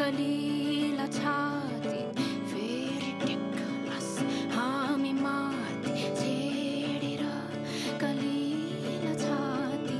कलिला छाती फेरि टेक्लास हामी माथि छेडेर कलिला छाती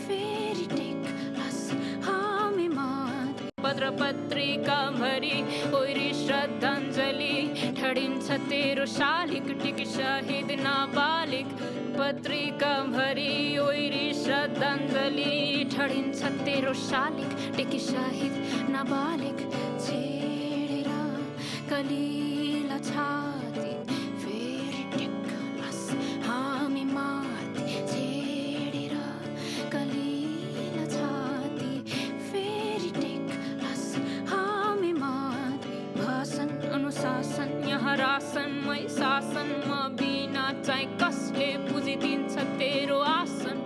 फेरि टेक्लास हामी माथि पत्र पत्रिका भरि ओइरी श्रद्धाञ्जली ठडिन्छ तेरो शालिक टिकी शहीद नाबालिक पत्रिका भरि ओइरी श्रद्धाञ्जली ठडिन्छ तेरो शालिक टिकी शहीद नाबालिक छेडेर कलिला छाती फेरि टेक्लास हामी माथि छेडेर कलिला छाती फेरि टेक्लास हामी माथि भाषण अनुशासन यहाँ रासनमै शासनमा बिना चाहिँ कसले बुझिदिन्छ तेरो आसन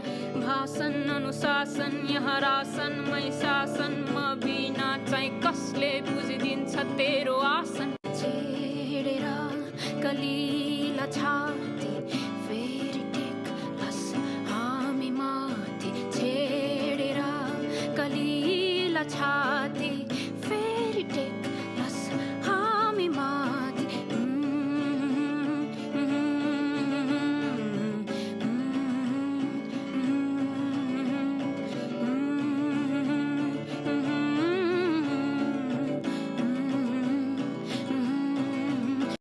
भाषण अनुशासन यहाँ रासनमै शासनमा बिना चाहिँ कसले बुझिदिन्छ तेरो आसन छेडेर कलिला छाती